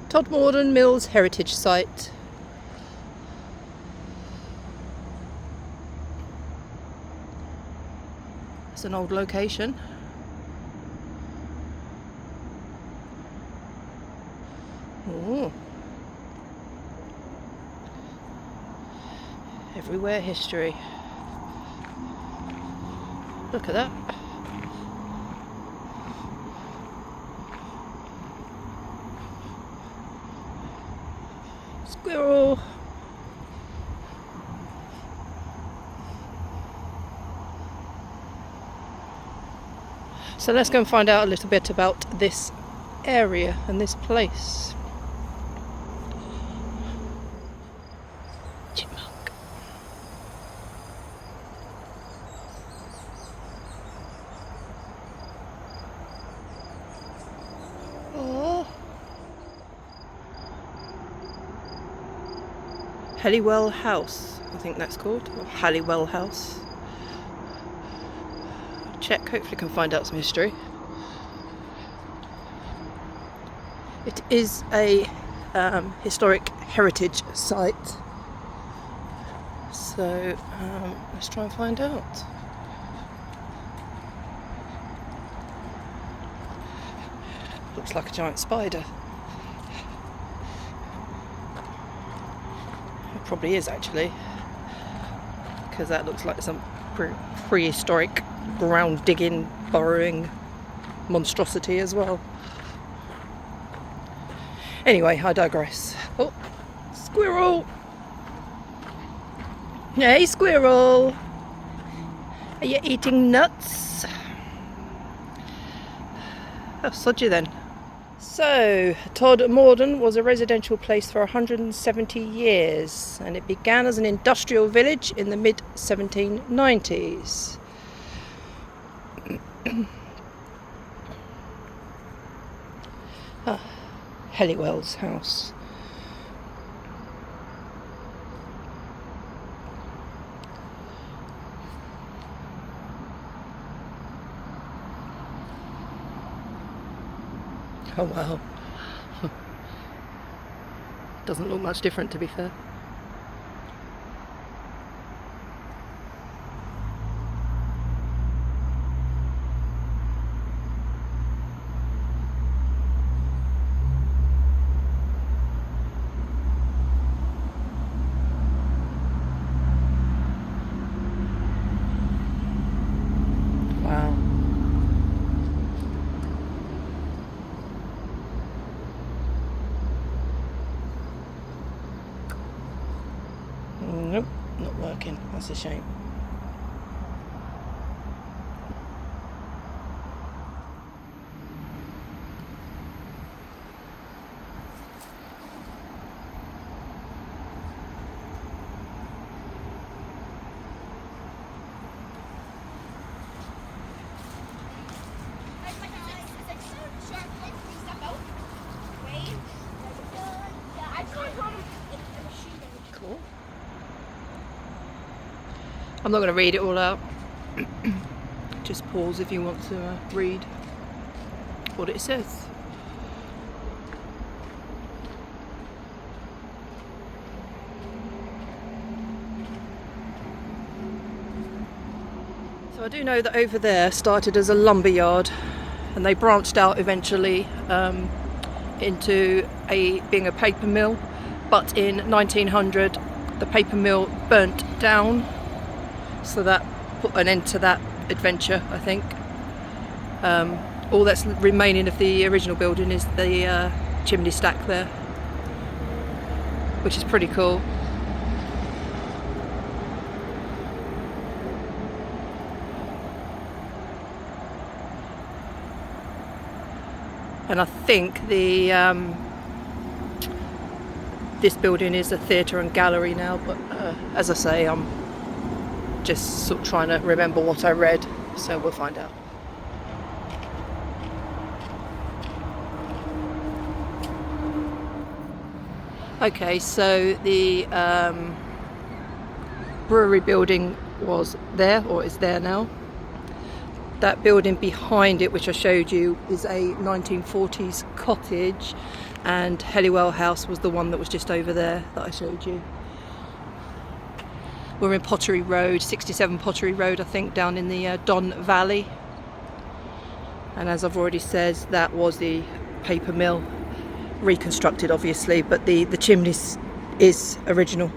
Todmorden Mills Heritage Site. It's an old location. Oh. Everywhere history. Look at that. Squirrel. So let's go and find out a little bit about this area and this place. Chipmunk. Oh. Halliwell House, I think that's called, or Halliwell House. Check, hopefully can find out some history. It is a historic heritage site, so let's try and find out. Looks like a giant spider. It probably is actually, because that looks like some prehistoric ground digging, burrowing monstrosity as well. Anyway, I digress. Oh, squirrel! Hey, squirrel! Are you eating nuts? Oh, sod you then. So, Todmorden was a residential place for 170 years, and it began as an industrial village in the mid-1790s. Halliwell's house. Oh wow. Doesn't look much different, to be fair. Wow. Nope, not working. That's a shame. Cool. I'm not going to read it all out. Just pause if you want to read what it says. So I do know that over there started as a lumber yard, and they branched out eventually into being a paper mill. But in 1900 the paper mill burnt down, so that put an end to that adventure, I think. All that's remaining of the original building is the chimney stack there, which is pretty cool. And I think this building is a theatre and gallery now, but as I say, I'm just sort of trying to remember what I read, so we'll find out. Okay, so the brewery building was there, or is there now. That building behind it, which I showed you, is a 1940s cottage, and Helliwell House was the one that was just over there that I showed you. We're in Pottery Road, 67 Pottery Road, I think, down in the Don Valley. And as I've already said, that was the paper mill, reconstructed obviously, but the chimney is original.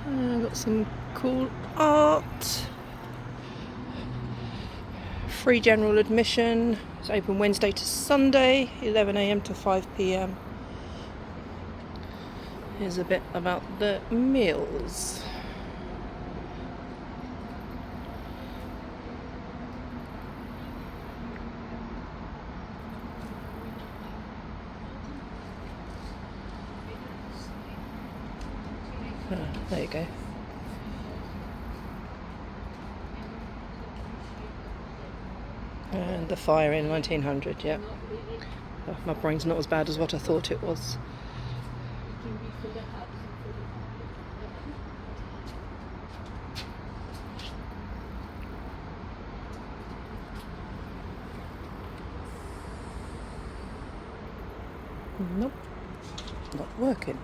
Got some cool art. Free general admission. It's open Wednesday to Sunday, 11 AM to 5 PM. Here's a bit about the mills. Oh, there you go. And the fire in 1900, yeah. Oh, my brain's not as bad as what I thought it was. Nope, not working.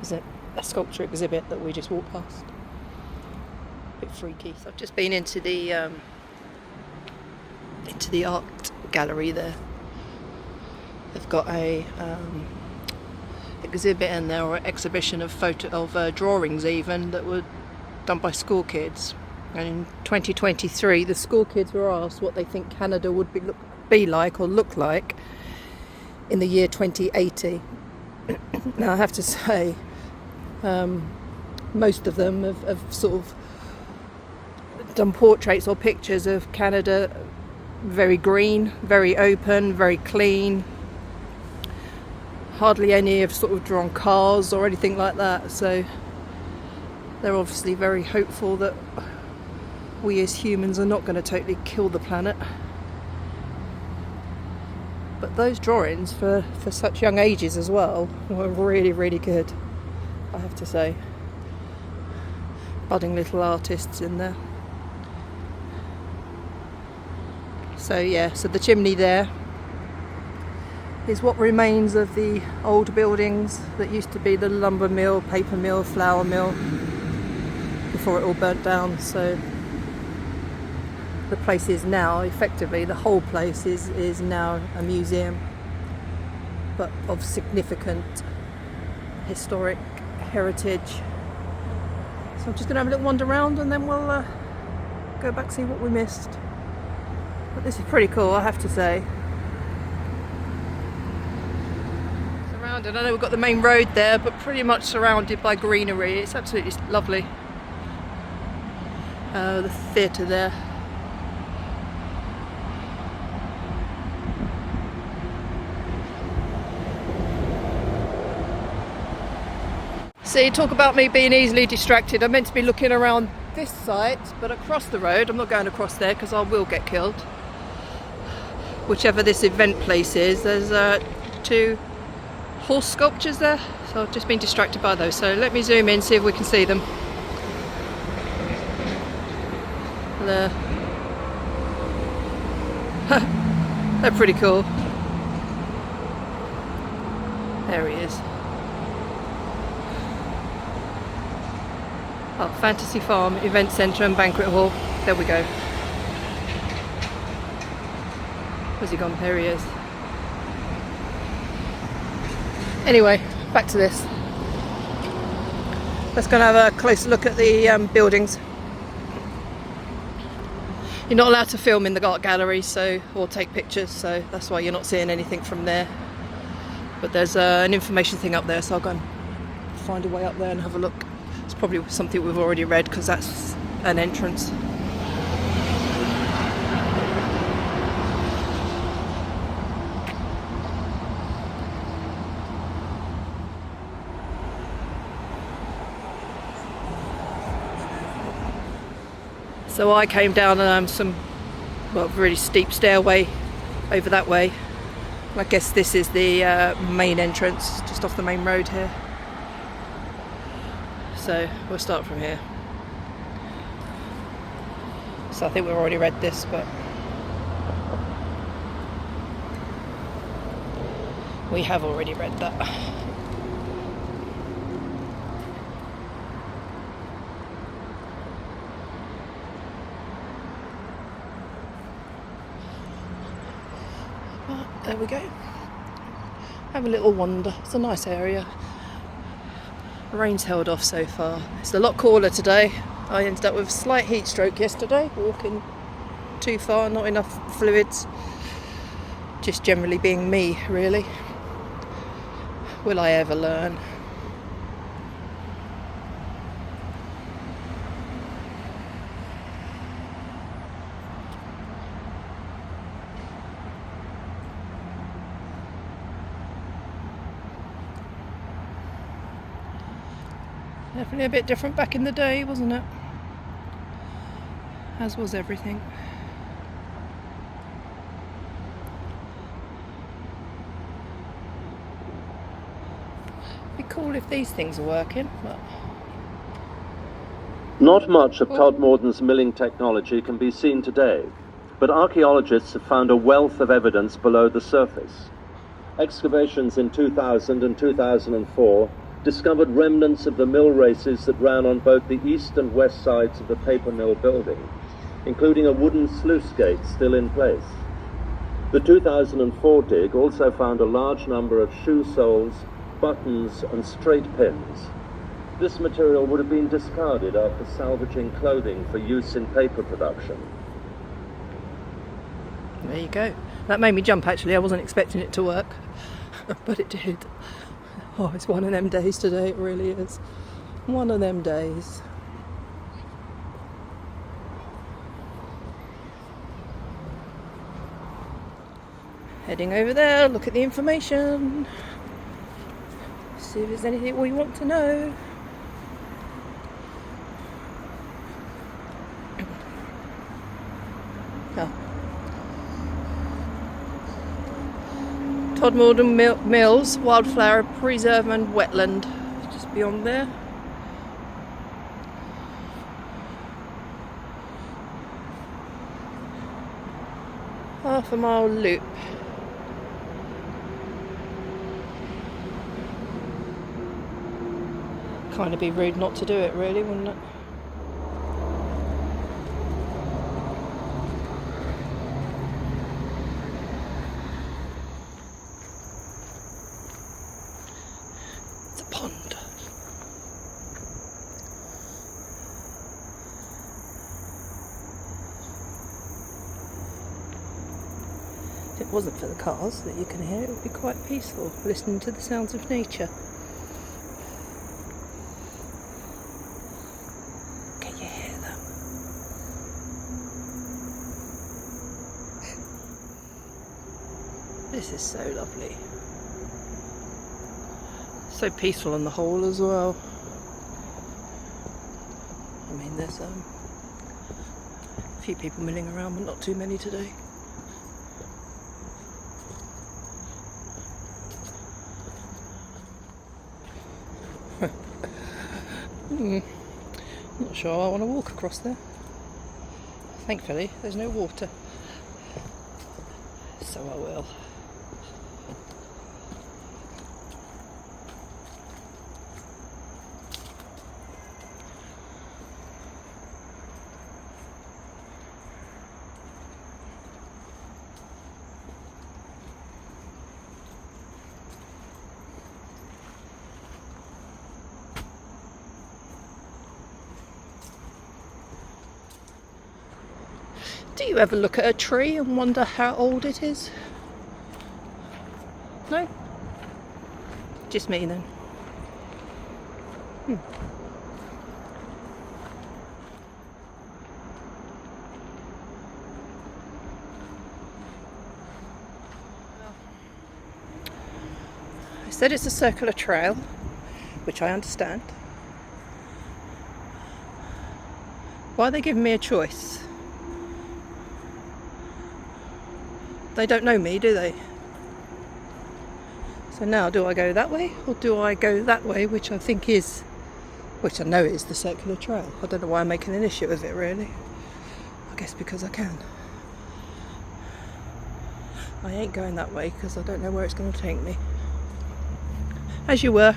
Is it a sculpture exhibit that we just walked past? A bit freaky. So I've just been into the art gallery there. They've got a exhibit in there, or an exhibition of drawings even that were done by school kids. And in 2023, the school kids were asked what they think Canada would be like or look like in the year 2080. Now I have to say, most of them have sort of done portraits or pictures of Canada very green, very open, very clean. Hardly any have sort of drawn cars or anything like that, so they're obviously very hopeful that we as humans are not going to totally kill the planet. But those drawings for such young ages as well were really, really good, I have to say. Budding little artists in there. So yeah, so the chimney there is what remains of the old buildings that used to be the lumber mill, paper mill, flour mill, before it all burnt down. So the place is now, effectively, the whole place is now a museum, but of significant historic heritage. So I'm just going to have a little wander around and then we'll go back see what we missed. But this is pretty cool, I have to say. Surrounded, I know we've got the main road there, but pretty much surrounded by greenery. It's absolutely lovely. The theatre there. See, talk about me being easily distracted. I meant to be looking around this site, but across the road, I'm not going across there because I will get killed. Whichever this event place is, there's 2 horse sculptures there, so I've just been distracted by those. So let me zoom in, see if we can see them. There. They're pretty cool. There he is. Oh, Fantasy Farm, Event Centre and Banquet Hall. There we go. Where's he gone? There he is. Anyway, back to this. Let's go and have a closer look at the buildings. You're not allowed to film in the art gallery, or take pictures, so that's why you're not seeing anything from there. But there's an information thing up there, so I'll go and find a way up there and have a look. It's probably something we've already read because that's an entrance. So I came down some really steep stairway over that way. I guess this is the main entrance, just off the main road here. So we'll start from here. So I think we've already read this, but we have already read that. But there we go. Have a little wander. It's a nice area. The rain's held off so far. It's a lot cooler today. I ended up with a slight heat stroke yesterday, walking too far, not enough fluids. Just generally being me, really. Will I ever learn? Definitely a bit different back in the day, wasn't it? As was everything. Be cool if these things are working, but... Not much of Todmorden's milling technology can be seen today, but archaeologists have found a wealth of evidence below the surface. Excavations in 2000 and 2004 discovered remnants of the mill races that ran on both the east and west sides of the paper mill building, including a wooden sluice gate still in place. The 2004 dig also found a large number of shoe soles, buttons and straight pins. This material would have been discarded after salvaging clothing for use in paper production. There you go. That made me jump actually. I wasn't expecting it to work, but it did. Oh, it's one of them days today, it really is. One of them days. Heading over there, look at the information. See if there's anything we want to know. Oh. Todmorden Mills, wildflower preserve and wetland, just beyond there. Half a mile loop. Kind of be rude not to do it, really, wouldn't it? It's a pond. If it wasn't for the cars that you can hear, it would be quite peaceful, listening to the sounds of nature. This is so lovely. So peaceful on the whole as well. I mean, there's a few people milling around, but not too many today. Not sure I want to walk across there. Thankfully, there's no water. So I will. Do you ever look at a tree and wonder how old it is? No? Just me then. I said it's a circular trail, which I understand. Why are they giving me a choice? They don't know me, do they? So now, do I go that way, or do I go that way, which I know is the circular trail? I don't know why I'm making an issue of it, really. I guess because I can. I ain't going that way because I don't know where it's going to take me. As you were.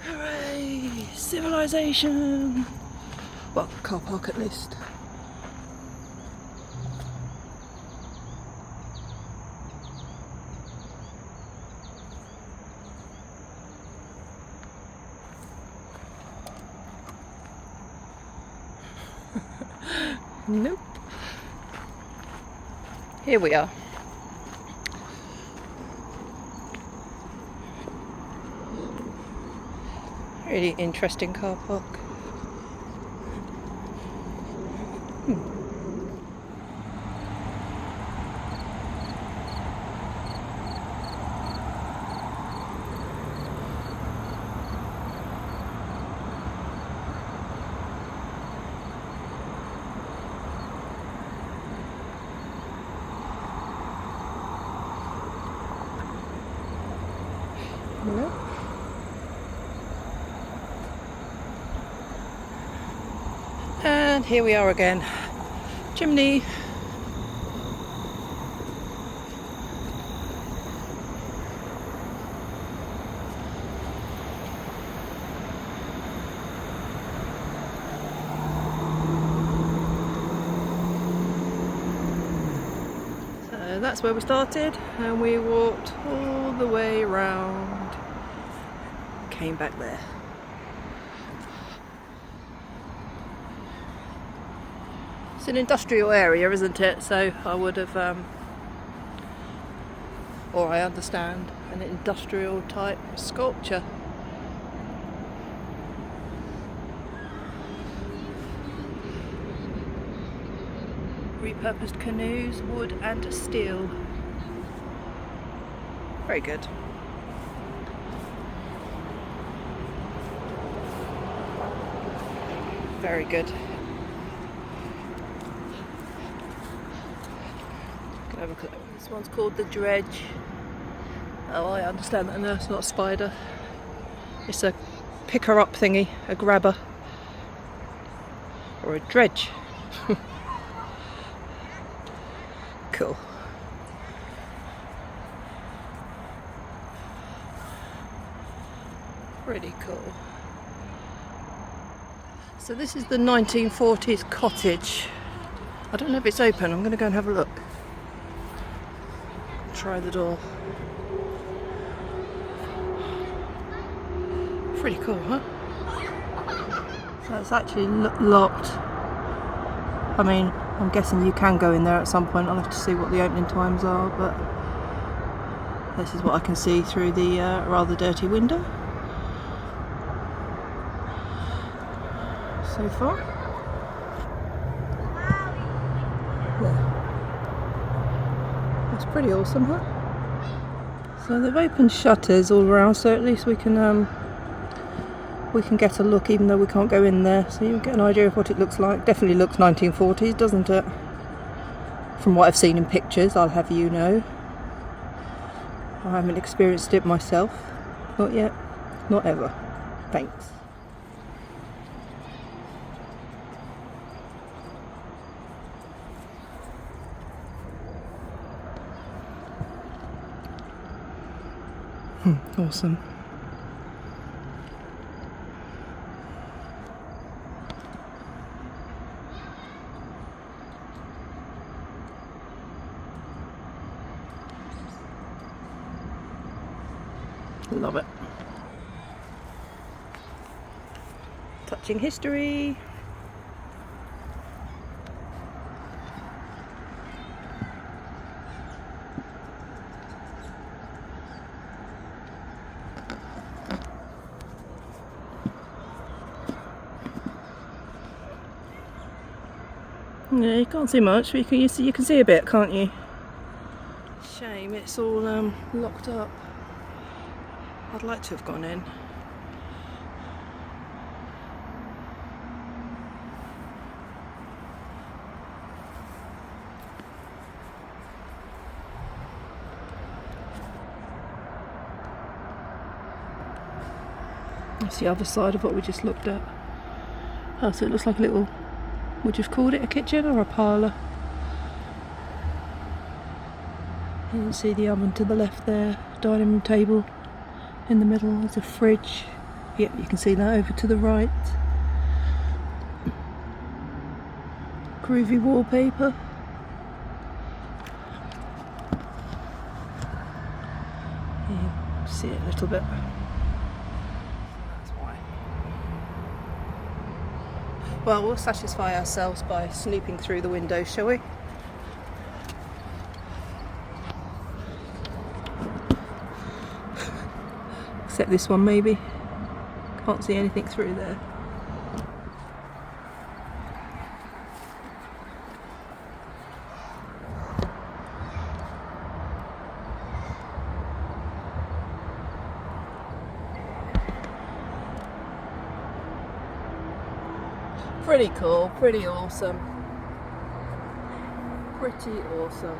Hooray! Civilization! Well, car park at least. Nope. Here we are. Really interesting car park. Nope. And here we are again. Chimney. So that's where we started, and we walked all the way around. Came back there. It's an industrial area, isn't it? So I would have, or I understand, an industrial type sculpture. Repurposed canoes, wood and steel. Very good. Very good. Have a look at that. This one's called the dredge. Oh, I understand that now. It's not a spider. It's a picker up thingy, a grabber, or a dredge. Cool. Pretty cool. So this is the 1940s cottage. I don't know if it's open. I'm going to go and have a look. Try the door. Pretty cool, huh? So it's actually locked. I mean, I'm guessing you can go in there at some point. I'll have to see what the opening times are, but this is what I can see through the rather dirty window so far. There. That's pretty awesome, huh? So they've opened shutters all around, so at least we can get a look, even though we can't go in there. So you get an idea of what it looks like. Definitely looks 1940s, doesn't it? From what I've seen in pictures, I'll have you know. I haven't experienced it myself. Not yet. Not ever. Thanks. Awesome. Love it. Touching history. Yeah, you can't see much, but you can see a bit, can't you? Shame it's all locked up. I'd like to have gone in. That's the other side of what we just looked at. Oh, so it looks like a little, would you have called it a kitchen or a parlour? You can see the oven to the left there, dining room table in the middle, there's a fridge. Yep, you can see that over to the right. Groovy wallpaper. You can see it a little bit. Well, we'll satisfy ourselves by snooping through the window, shall we? Except this one, maybe. Can't see anything through there. Pretty cool, pretty awesome. Pretty awesome.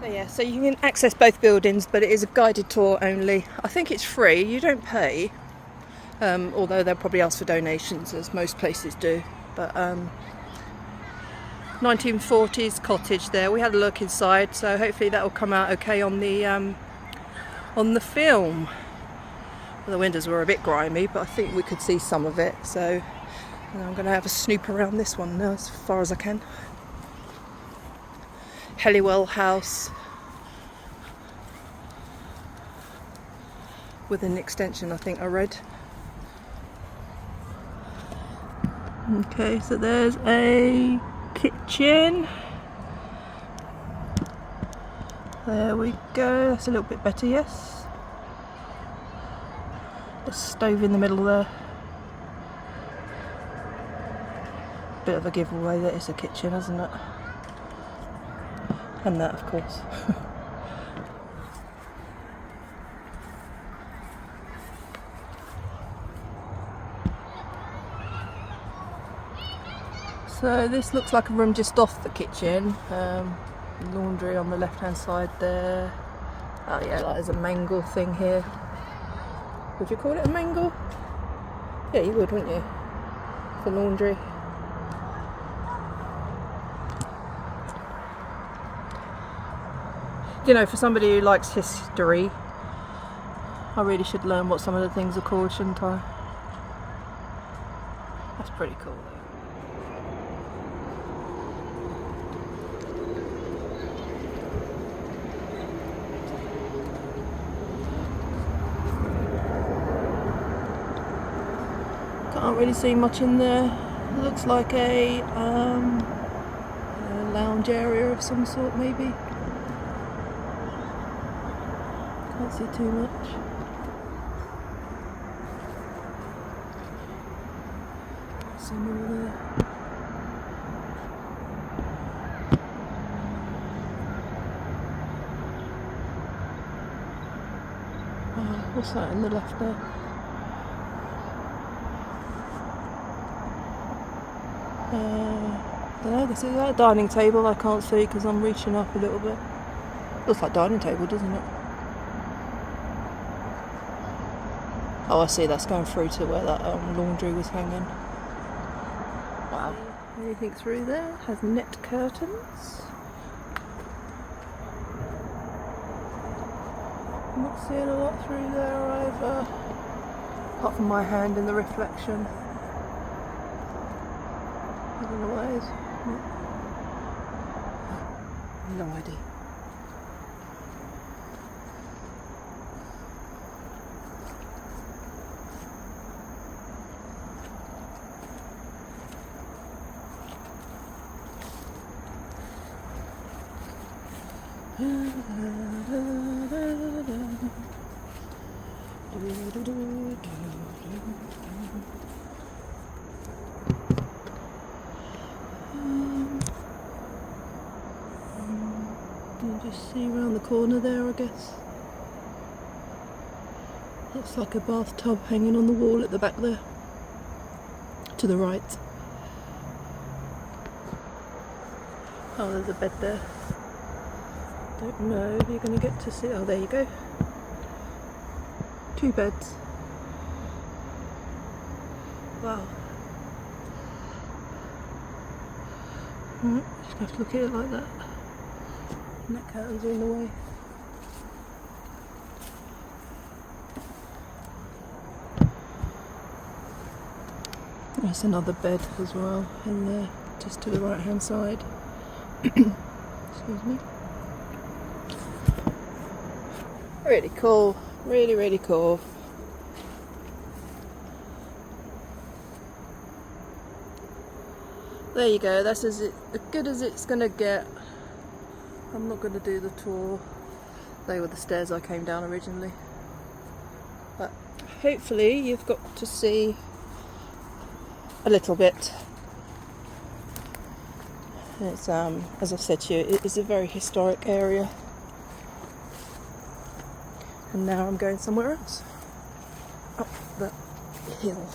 So yeah, so you can access both buildings, but it is a guided tour only. I think it's free, you don't pay. Although they'll probably ask for donations, as most places do. But 1940s cottage there. We had a look inside, so hopefully that will come out okay on the film. Well, the windows were a bit grimy, but I think we could see some of it. So I'm going to have a snoop around this one now as far as I can. Helliwell House with an extension, I think I read. Okay, so there's a kitchen. There we go, that's a little bit better, yes. A stove in the middle there. Bit of a giveaway that it's a kitchen, isn't it? And that, of course. So this looks like a room just off the kitchen. Laundry on the left hand side there. Oh yeah, like there's a mangle thing here. Would you call it a mangle? Yeah, you would, wouldn't you? For laundry. You know, for somebody who likes history, I really should learn what some of the things are called, shouldn't I? That's pretty cool though. Can't really see much in there. It looks like a lounge area of some sort, maybe. Can't see too much. Some over there. Oh, what's that in the left there? Don't know, this is that dining table. I can't see because I'm reaching up a little bit. Looks like dining table, doesn't it? Oh, I see, that's going through to where that laundry was hanging. Wow. Anything through there? Has net curtains. I'm not seeing a lot through there either. Apart from my hand in the reflection. I don't know what it is. No idea. Just see around the corner there, I guess. Looks like a bathtub hanging on the wall at the back there. To the right. Oh, there's a bed there. Don't know if you're going to get to see. Oh, there you go. 2 beds. Wow. Right, just have to look at it like that. And that curtain's in the way. There's another bed as well in there, just to the right hand side. Excuse me. Really cool, really cool. There you go, that's as good as it's gonna get. I'm not gonna do the tour. They were the stairs I came down originally. But hopefully you've got to see a little bit. It's as I've said to you, it is a very historic area. And now I'm going somewhere else. Up the hill.